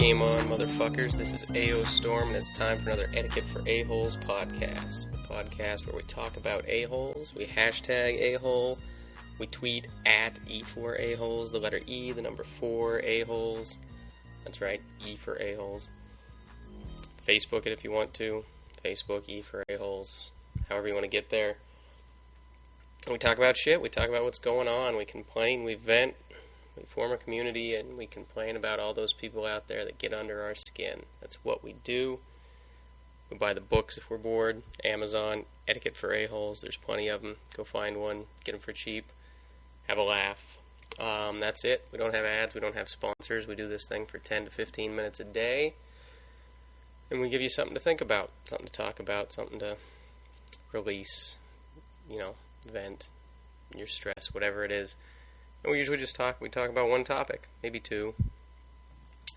Game on, motherfuckers. This is AO Storm, and it's time for another Etiquette For Aholes podcast. The podcast where we talk about a-holes, we hashtag a-hole, we tweet at E4A holes, the letter E, the number 4 a-holes. That's right, E for a-holes. Facebook it if you want to. Facebook, E for a-holes. However you want to get there. We talk about shit, we talk about what's going on, we complain, we vent. We form a community and we complain about all those people out there that get under our skin. That's what we do. We buy the books if we're bored. Amazon, Etiquette For Aholes. There's plenty of them. Go find one. Get them for cheap. Have a laugh. That's it. We don't have ads. We don't have sponsors. We do this thing for 10 to 15 minutes a day. And we give you something to think about. Something to talk about. Something to release. Vent your stress. Whatever it is. And we usually just talk about one topic, maybe two.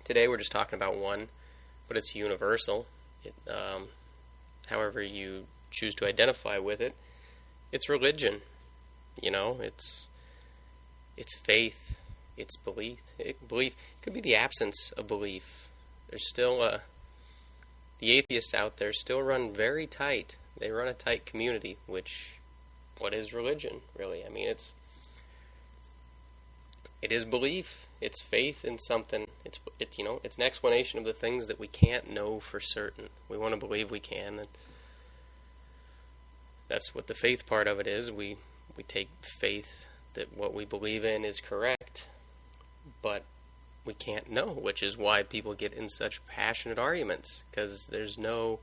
Today we're just talking about one, but it's universal. However you choose to identify with it, it's religion. It's faith, it's belief. Belief could be the absence of belief. There's still the atheists out there still run very tight. They run a tight community, what is religion, really? I mean, it is belief. It's faith in something. It's an explanation of the things that we can't know for certain. We want to believe we can. That's what the faith part of it is. We take faith that what we believe in is correct, but we can't know, which is why people get in such passionate arguments, because there's no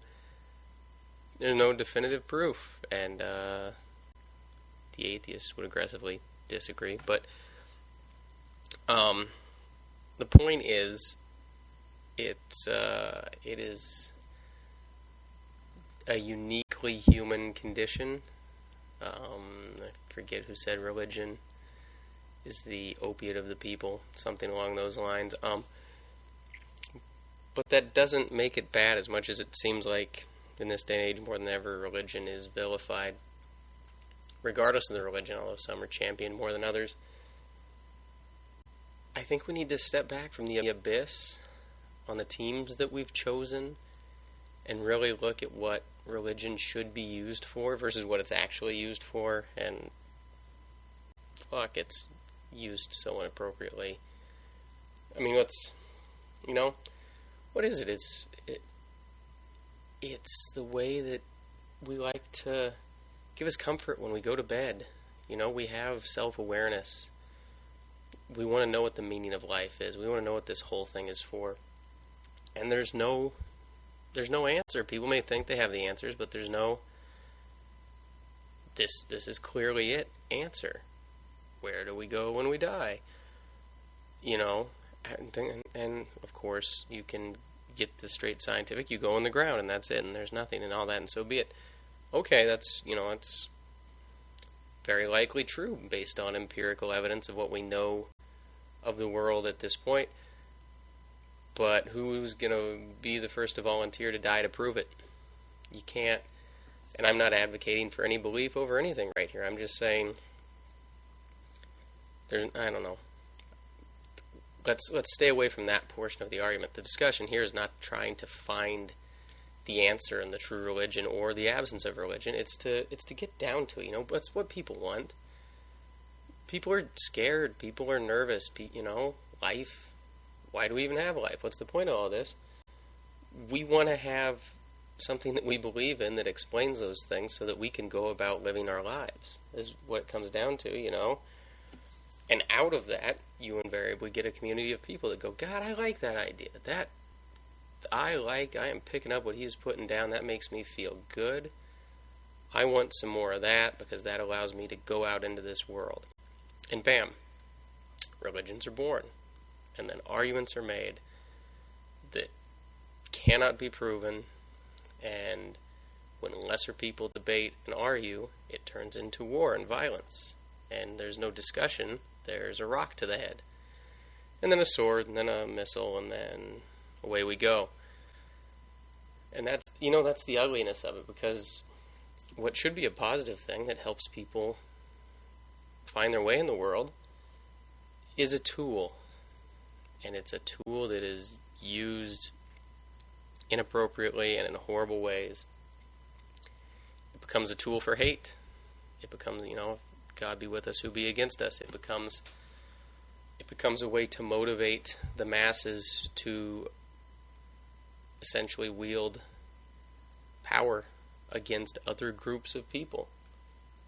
definitive proof, and the atheists would aggressively disagree, but the point is, it is a uniquely human condition. I forget who said religion is the opiate of the people, something along those lines. But that doesn't make it bad, as much as it seems like in this day and age, more than ever, religion is vilified, regardless of the religion, although some are championed more than others. I think we need to step back from the abyss on the teams that we've chosen and really look at what religion should be used for versus what it's actually used for. And it's used so inappropriately. I mean, what is it? It's the way that we like to give us comfort when we go to bed. We have self-awareness. We want to know what the meaning of life is. We want to know what this whole thing is for. And there's no answer. People may think they have the answers, but there's no, this is clearly it, answer. Where do we go when we die? And of course, you can get the straight scientific. You go in the ground, and that's it, and there's nothing, and all that, and so be it. Okay, that's very likely true based on empirical evidence of what we know of the world at this point. But who's going to be the first to volunteer to die to prove it? You can't. And I'm not advocating for any belief over anything right here. I'm just saying I don't know. Let's stay away from that portion of the argument. The discussion here is not trying to find the answer in the true religion or the absence of religion. It's to get down to it. That's what people want. People are scared. People are nervous. Life. Why do we even have life? What's the point of all this? We want to have something that we believe in that explains those things so that we can go about living our lives. Is what it comes down to, And out of that, you invariably get a community of people that go, God, I like that idea. I am picking up what he's putting down. That makes me feel good. I want some more of that because that allows me to go out into this world. And bam, religions are born. And then arguments are made that cannot be proven. And when lesser people debate and argue, it turns into war and violence. And there's no discussion. There's a rock to the head. And then a sword, and then a missile, and then away we go. And that's the ugliness of it, because what should be a positive thing that helps people find their way in the world is a tool. And it's a tool that is used inappropriately and in horrible ways, it becomes a tool for hate. It becomes, God be with us, who be against us. It becomes a way to motivate the masses to essentially wield power against other groups of people,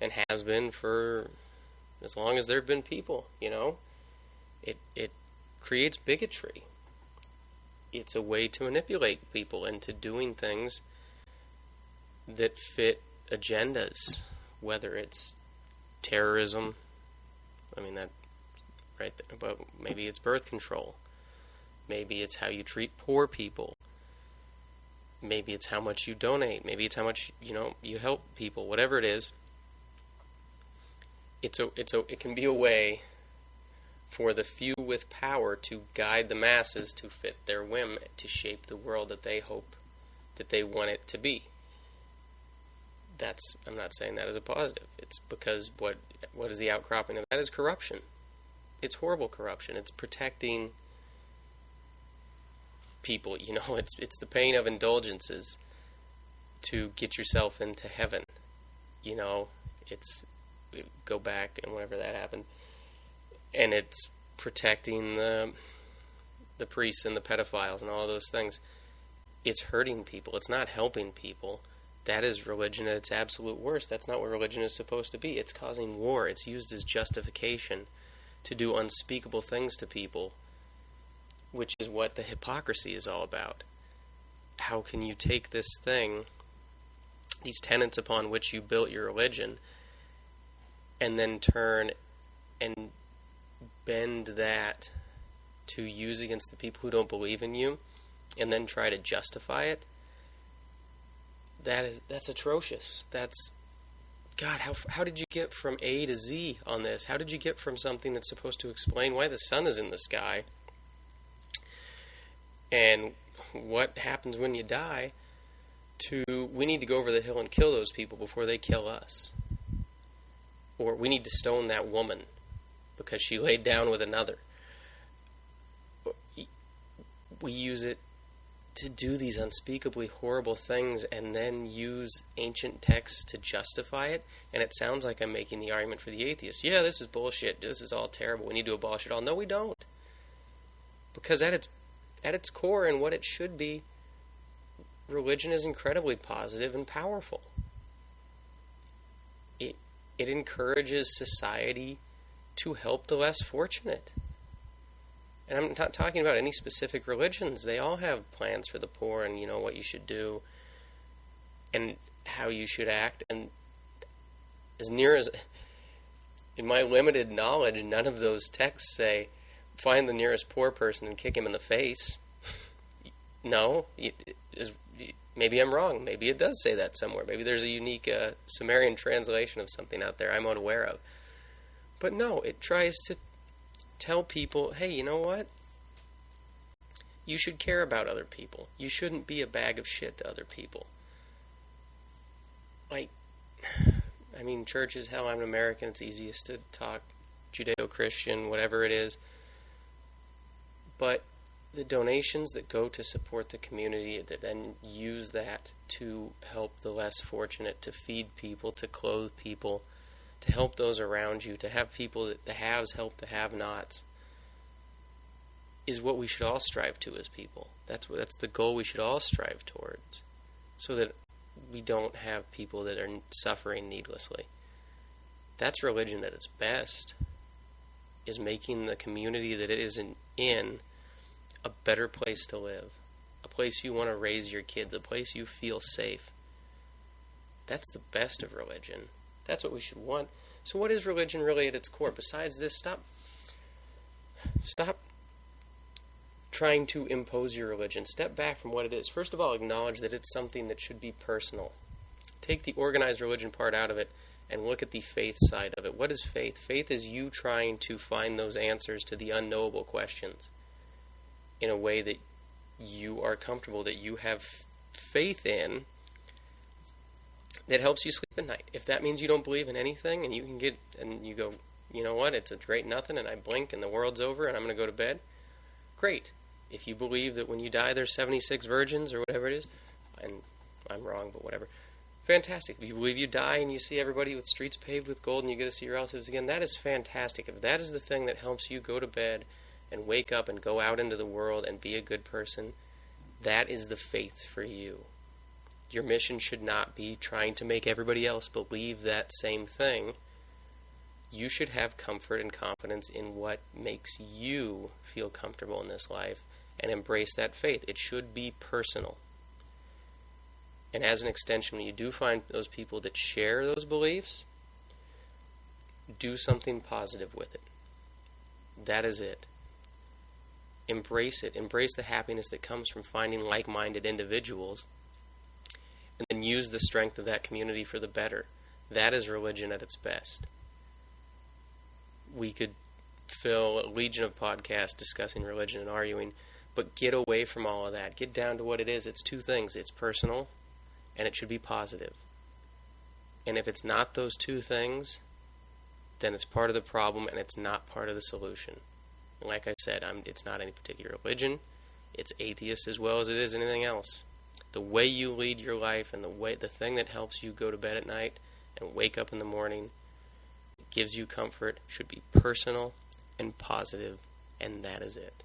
and has been for as long as there have been people. It creates bigotry. It's a way to manipulate people into doing things that fit agendas, whether it's terrorism, that right there, but maybe it's birth control, maybe it's how you treat poor people, maybe it's how much you donate, maybe it's how much you help people. Whatever it is, it can be a way for the few with power to guide the masses to fit their whim, to shape the world that they hope that they want it to be. I'm not saying that as a positive. It's because what is the outcropping of that is corruption. It's horrible corruption. It's protecting people. It's the pain of indulgences to get yourself into heaven. It's go back and whenever that happened, and it's protecting the priests and the pedophiles and all those things. It's hurting people. It's not helping people. That is religion at its absolute worst. That's not what religion is supposed to be. It's causing war. It's used as justification to do unspeakable things to people, which is what the hypocrisy is all about. How can you take this thing, these tenets upon which you built your religion, and then turn and bend that to use against the people who don't believe in you, and then try to justify it? That's atrocious. That's, God, how did you get from A to Z on this? How did you get from something that's supposed to explain why the sun is in the sky and what happens when you die, to we need to go over the hill and kill those people before they kill us? Or we need to stone that woman because she laid down with another. We use it to do these unspeakably horrible things and then use ancient texts to justify it. And it sounds like I'm making the argument for the atheist. Yeah, this is bullshit. This is all terrible. We need to abolish it all. No, we don't. Because at its core and what it should be, religion is incredibly positive and powerful. It encourages society to help the less fortunate. And I'm not talking about any specific religions. They all have plans for the poor and, what you should do and how you should act. And as near as, in my limited knowledge, none of those texts say, find the nearest poor person and kick him in the face. No. Maybe I'm wrong. Maybe it does say that somewhere. Maybe there's a unique Sumerian translation of something out there I'm unaware of. But no, it tries to tell people, hey, you know what? You should care about other people. You shouldn't be a bag of shit to other people. Churches, hell, I'm an American. It's easiest to talk Judeo-Christian, whatever it is. But the donations that go to support the community, that then use that to help the less fortunate, to feed people, to clothe people, to help those around you, to have people that the haves help the have-nots, is what we should all strive to as people. That's the goal we should all strive towards, so that we don't have people that are suffering needlessly. That's religion at its best, is making the community that it is in a better place to live, a place you want to raise your kids, a place you feel safe. That's the best of religion. That's what we should want. So what is religion really at its core? Besides this, stop trying to impose your religion. Step back from what it is. First of all, acknowledge that it's something that should be personal. Take the organized religion part out of it and look at the faith side of it. What is faith? Faith is you trying to find those answers to the unknowable questions in a way that you are comfortable, that you have faith in, that helps you sleep at night. If that means you don't believe in anything and you go, you know what, it's a great nothing and I blink and the world's over and I'm going to go to bed, great. If you believe that when you die there's 76 virgins or whatever it is, and I'm wrong, but whatever, fantastic. If you believe you die and you see everybody with streets paved with gold and you get to see your relatives again, that is fantastic. If that is the thing that helps you go to bed and wake up and go out into the world and be a good person, that is the faith for you. Your mission should not be trying to make everybody else believe that same thing. You should have comfort and confidence in what makes you feel comfortable in this life and embrace that faith. It should be personal. And as an extension, when you do find those people that share those beliefs, do something positive with it. That is it. Embrace it. Embrace the happiness that comes from finding like-minded individuals, and then use the strength of that community for the better. That is religion at its best. We could fill a legion of podcasts discussing religion and arguing, but get away from all of that. Get down to what it is. It's two things. It's personal, and it should be positive. And if it's not those two things, then it's part of the problem, and it's not part of the solution. Like I said, it's not any particular religion. It's atheist as well as it is anything else. The way you lead your life and the thing that helps you go to bed at night and wake up in the morning, gives you comfort, should be personal and positive, and that is it.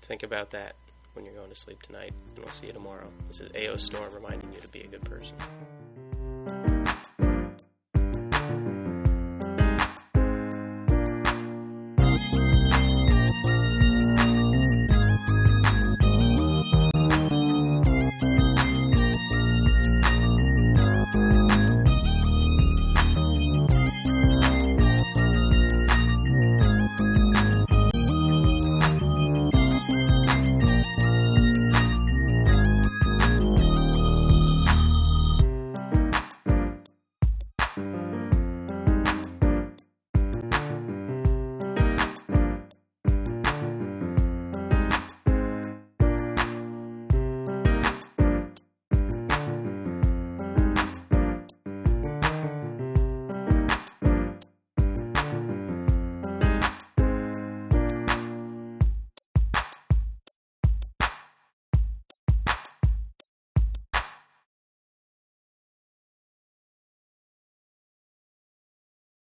Think about that when you're going to sleep tonight, and we'll see you tomorrow. This is A.O. Storm reminding you to be a good person.